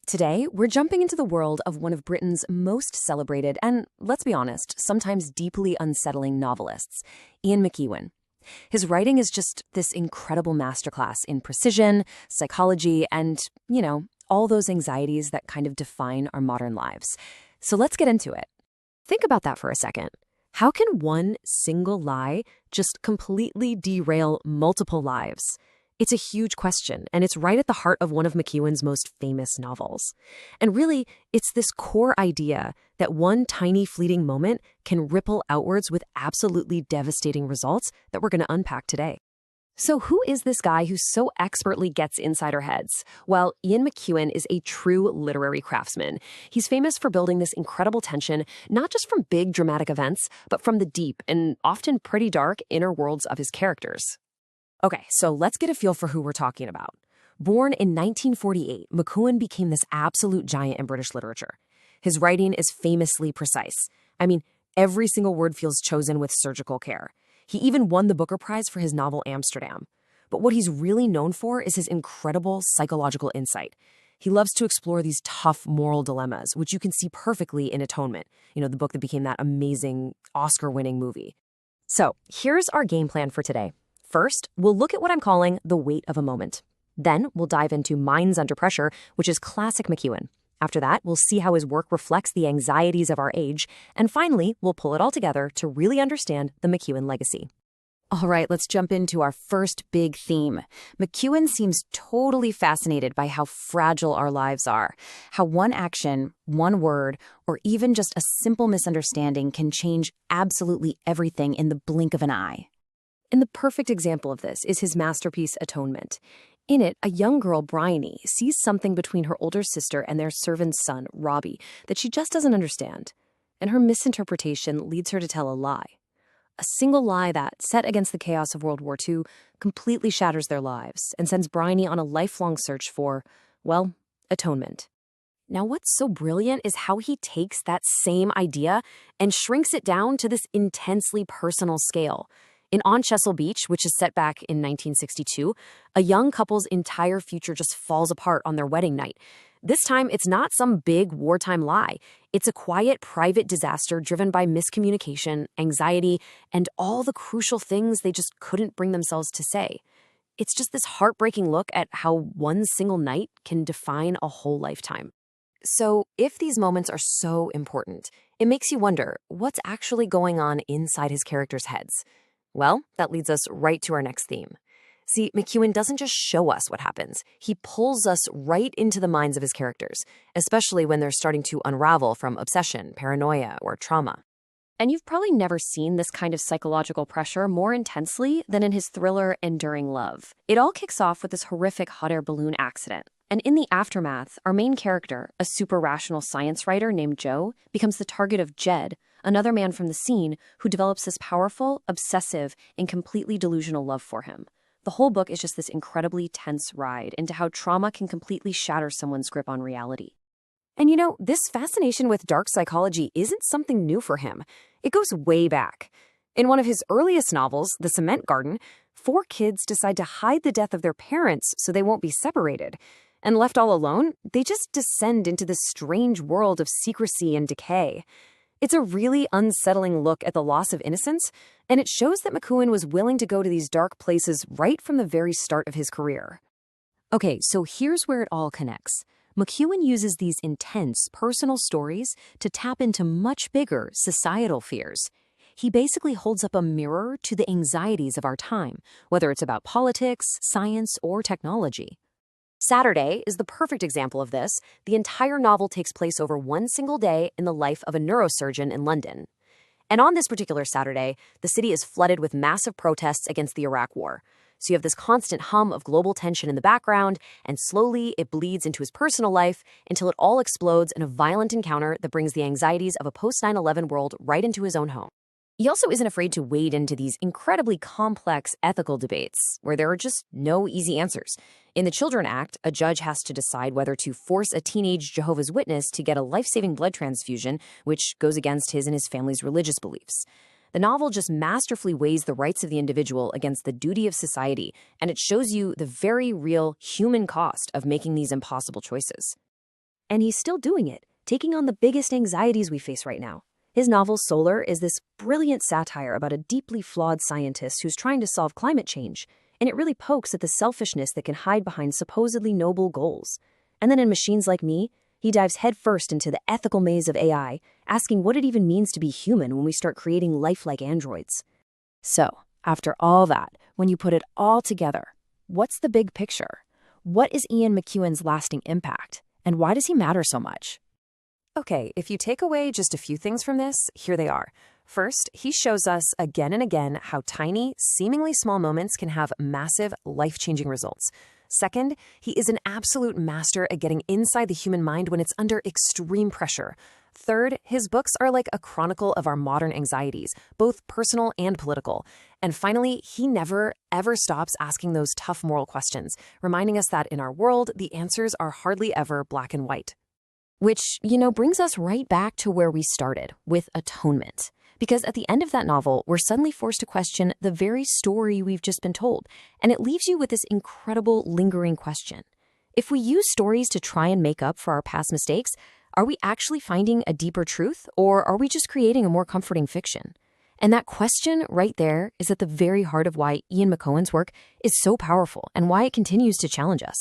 Today, we're jumping into the world of one of Britain's most celebrated and, let's be honest, sometimes deeply unsettling novelists, Ian McEwan. His writing is just this incredible masterclass in precision, psychology, and, all those anxieties that kind of define our modern lives. So let's get into it. Think about that for a second. How can one single lie just completely derail multiple lives? It's a huge question, and it's right at the heart of one of McEwan's most famous novels. And really, it's this core idea that one tiny fleeting moment can ripple outwards with absolutely devastating results that we're going to unpack today. So who is this guy who so expertly gets inside our heads? Well, Ian McEwan is a true literary craftsman. He's famous for building this incredible tension, not just from big dramatic events, but from the deep and often pretty dark inner worlds of his characters. Okay, so let's get a feel for who we're talking about. Born in 1948, McEwan became this absolute giant in British literature. His writing is famously precise. I mean, every single word feels chosen with surgical care. He even won the Booker Prize for his novel Amsterdam. But what he's really known for is his incredible psychological insight. He loves to explore these tough moral dilemmas, which you can see perfectly in Atonement, the book that became that amazing Oscar-winning movie. So here's our game plan for today. First, we'll look at what I'm calling the weight of a moment. Then we'll dive into Minds Under Pressure, which is classic McEwan. After that, we'll see how his work reflects the anxieties of our age. And finally, we'll pull it all together to really understand the McEwan legacy. All right, let's jump into our first big theme. McEwan seems totally fascinated by how fragile our lives are, how one action, one word, or even just a simple misunderstanding can change absolutely everything in the blink of an eye. And the perfect example of this is his masterpiece, Atonement. In it, a young girl, Bryony, sees something between her older sister and their servant's son, Robbie, that she just doesn't understand. And her misinterpretation leads her to tell a lie. A single lie that, set against the chaos of World War II, completely shatters their lives and sends Bryony on a lifelong search for, atonement. Now, what's so brilliant is how he takes that same idea and shrinks it down to this intensely personal scale. In On Chesil Beach, which is set back in 1962, a young couple's entire future just falls apart on their wedding night. This time, it's not some big wartime lie. It's a quiet, private disaster driven by miscommunication, anxiety, and all the crucial things they just couldn't bring themselves to say. It's just this heartbreaking look at how one single night can define a whole lifetime. So, if these moments are so important, it makes you wonder, what's actually going on inside his characters' heads? Well, that leads us right to our next theme. See, McEwan doesn't just show us what happens. He pulls us right into the minds of his characters, especially when they're starting to unravel from obsession, paranoia, or trauma. And you've probably never seen this kind of psychological pressure more intensely than in his thriller Enduring Love. It all kicks off with this horrific hot air balloon accident. And in the aftermath, our main character, a super-rational science writer named Joe, becomes the target of Jed, another man from the scene who develops this powerful, obsessive, and completely delusional love for him. The whole book is just this incredibly tense ride into how trauma can completely shatter someone's grip on reality. And this fascination with dark psychology isn't something new for him. It goes way back. In one of his earliest novels, The Cement Garden, 4 kids decide to hide the death of their parents so they won't be separated. And left all alone, they just descend into this strange world of secrecy and decay. It's a really unsettling look at the loss of innocence, and it shows that McEwan was willing to go to these dark places right from the very start of his career. Okay, so here's where it all connects. McEwan uses these intense, personal stories to tap into much bigger societal fears. He basically holds up a mirror to the anxieties of our time, whether it's about politics, science, or technology. Saturday is the perfect example of this. The entire novel takes place over one single day in the life of a neurosurgeon in London. And on this particular Saturday, the city is flooded with massive protests against the Iraq War. So you have this constant hum of global tension in the background, and slowly it bleeds into his personal life until it all explodes in a violent encounter that brings the anxieties of a post-9/11 world right into his own home. He also isn't afraid to wade into these incredibly complex ethical debates where there are just no easy answers. In the Children Act, a judge has to decide whether to force a teenage Jehovah's Witness to get a life-saving blood transfusion, which goes against his and his family's religious beliefs. The novel just masterfully weighs the rights of the individual against the duty of society, and it shows you the very real human cost of making these impossible choices. And he's still doing it, taking on the biggest anxieties we face right now. His novel Solar is this brilliant satire about a deeply flawed scientist who's trying to solve climate change, and it really pokes at the selfishness that can hide behind supposedly noble goals. And then in Machines Like Me, he dives headfirst into the ethical maze of AI, asking what it even means to be human when we start creating lifelike androids. So, after all that, when you put it all together, what's the big picture? What is Ian McEwan's lasting impact? And why does he matter so much? Okay, if you take away just a few things from this, here they are. First, he shows us again and again how tiny, seemingly small moments can have massive, life-changing results. Second, he is an absolute master at getting inside the human mind when it's under extreme pressure. Third, his books are like a chronicle of our modern anxieties, both personal and political. And finally, he never, ever stops asking those tough moral questions, reminding us that in our world, the answers are hardly ever black and white. Which, brings us right back to where we started, with Atonement. Because at the end of that novel, we're suddenly forced to question the very story we've just been told, and it leaves you with this incredible, lingering question. If we use stories to try and make up for our past mistakes, are we actually finding a deeper truth, or are we just creating a more comforting fiction? And that question right there is at the very heart of why Ian McEwan's work is so powerful and why it continues to challenge us.